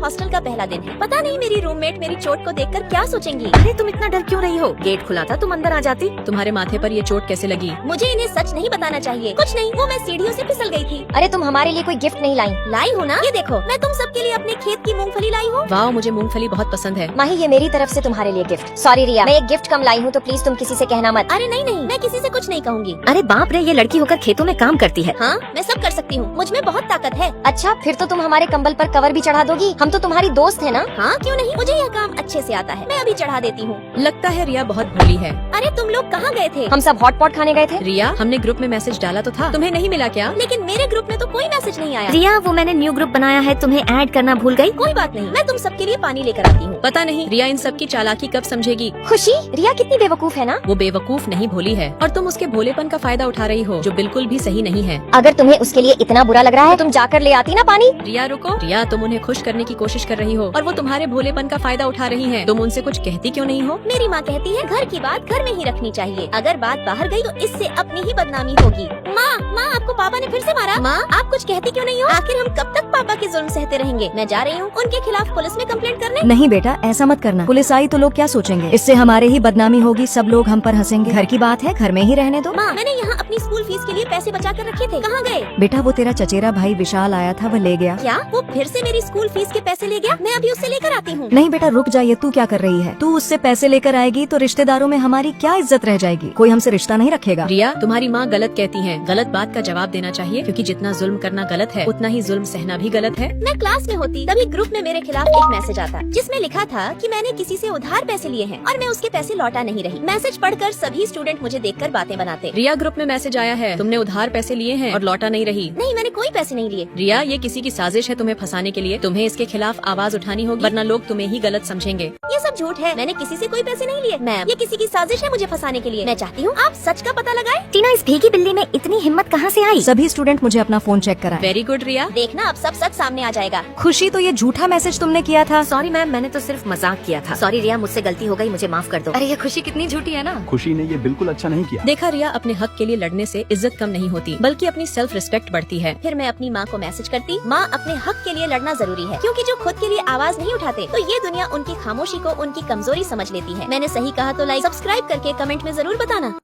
Hostel का पहला दिन है। पता नहीं मेरी रूममेट मेरी चोट को देखकर क्या सोचेंगी। अरे तुम इतना डर क्यों रही हो? गेट खुला था, तुम अंदर आ जाती। तुम्हारे माथे पर ये चोट कैसे लगी? मुझे इन्हें सच नहीं बताना चाहिए। कुछ नहीं, वो मैं सीढ़ियों से फिसल गई थी। अरे तुम हमारे लिए कोई गिफ्ट नहीं लाई? लाई हूँ ना, ये देखो, मैं तुम सबके लिए अपने खेत की मूंगफली लाई हूँ। वाह, मुझे मूंगफली बहुत पसंद है। माही, ये मेरी तरफ से तुम्हारे लिए गिफ्ट। सॉरी रिया, मैं एक गिफ्ट कम लाई हूँ, तो प्लीज तुम किसी से कहना मत। अरे नहीं नहीं, मैं किसी से कुछ नहीं कहूँगी। अरे बाप रे, ये लड़की होकर खेतों में काम करती है। हाँ, मैं सब कर सकती हूँ, मुझ में बहुत ताकत है। अच्छा, फिर तो तुम हमारे कंबल पर कवर भी चढ़ा दोगी। हम तो तुम्हारी दोस्त है ना। हाँ क्यों नहीं, मुझे यह काम अच्छे से आता है, मैं अभी चढ़ा देती हूँ। लगता है रिया बहुत भोली है। अरे तुम लोग कहाँ गए थे? हम सब हॉट पॉट खाने गए थे। रिया, हमने ग्रुप में मैसेज डाला तो था, तुम्हें नहीं मिला क्या? लेकिन मेरे ग्रुप में तो कोई मैसेज नहीं आया। रिया, वो मैंने न्यू ग्रुप बनाया है, तुम्हें ऐड करना भूल गई। कोई बात नहीं, मैं तुम सबके लिए पानी लेकर आती हूँ। पता नहीं रिया इन सब की चालाकी कब समझेगी। खुशी, रिया कितनी बेवकूफ है ना। वो बेवकूफ नहीं भोली है, और तुम उसके भोलेपन का फायदा उठा रही हो, जो बिल्कुल भी सही नहीं है। अगर तुम्हें उसके लिए इतना बुरा लग रहा है, तुम जाकर ले आती ना पानी। रिया रुको, रिया तुम उन्हें खुश करने की कोशिश कर रही हो और वो तुम्हारे भोलेपन का फायदा उठा रही हैं। तुम उनसे कुछ कहती क्यों नहीं हो? मेरी माँ कहती है घर की बात घर में ही रखनी चाहिए, अगर बात बाहर गई तो इससे अपनी ही बदनामी होगी। माँ, आपको पापा ने फिर से मारा। माँ, आप कुछ कहती क्यों नहीं हो? आखिर हम कब तक पापा के जुल्म सहते रहेंगे? मैं जा रही हूँ उनके खिलाफ पुलिस में कंप्लेंट करने। नहीं बेटा, ऐसा मत करना। पुलिस आई तो लोग क्या सोचेंगे? इससे हमारे ही बदनामी होगी, सब लोग हम पर हंसेंगे। घर की बात है, घर में ही रहने दो। माँ, मैंने यहाँ अपनी स्कूल फीस के लिए पैसे बचा कर रखे थे, कहाँ गए? बेटा, वो तेरा चचेरा भाई विशाल आया था, वो ले गया। क्या वो फिर से मेरी स्कूल फीस के पैसे ले गया? मैं अभी उससे लेकर आती हूँ। नहीं बेटा, रुक जाइए, तू क्या कर रही है? तू उससे पैसे लेकर आएगी तो रिश्तेदारों में हमारी क्या इज्जत रह जाएगी? कोई हमसे रिश्ता नहीं रखेगा। रिया, तुम्हारी माँ गलत कहती है, गलत बात का जवाब देना चाहिए, क्योंकि जितना जुल्म करना गलत है उतना ही जुल्म सहना भी गलत है। मैं क्लास में होती तभी ग्रुप में मेरे खिलाफ एक मैसेज आता जिसमें लिखा था कि मैंने किसी से उधार पैसे लिए हैं और मैं उसके पैसे लौटा नहीं रही। मैसेज पढ़कर सभी स्टूडेंट मुझे देखकर बातें बनाते। रिया, ग्रुप में मैसेज आया है, तुमने उधार पैसे लिए हैं और लौटा नहीं रही। नहीं, मैंने कोई पैसे नहीं लिए। रिया, ये किसी की साजिश है तुम्हें फंसाने के लिए। तुम्हें इसके खिलाफ आवाज उठानी होगी, वरना लोग तुम्हें ही गलत समझेंगे। ये सब झूठ है, मैंने किसी से कोई पैसे नहीं लिए। मैम, ये किसी की साजिश है मुझे फंसाने के लिए। मैं चाहती हूँ आप सच का पता लगाएं। टीना, इस भीगी बिल्ली में इतनी हिम्मत कहाँ से आई? सभी स्टूडेंट मुझे अपना फोन चेक कराएं। वेरी गुड रिया। देखना अब सब सच सामने आ जाएगा। खुशी, तो ये झूठा मैसेज तुमने किया था। सॉरी मैम, मैंने तो सिर्फ मजाक किया था। सॉरी रिया, मुझसे गलती हो गई, मुझे माफ कर दो। अरे ये खुशी कितनी झूठी है ना। खुशी ने ये बिल्कुल अच्छा नहीं किया। देखा रिया, अपने हक के लिए लड़ने से इज्जत कम नहीं होती, बल्कि अपनी सेल्फ रिस्पेक्ट बढ़ती है। फिर मैं अपनी माँ को मैसेज करती, माँ अपने हक के लिए लड़ना जरूरी है, क्योंकि जो खुद के लिए आवाज नहीं उठाते तो ये दुनिया उनकी खामोशी को उनकी कमजोरी समझ लेती है। मैंने सही कहा तो लाइक सब्सक्राइब करके कमेंट में जरूर बताना।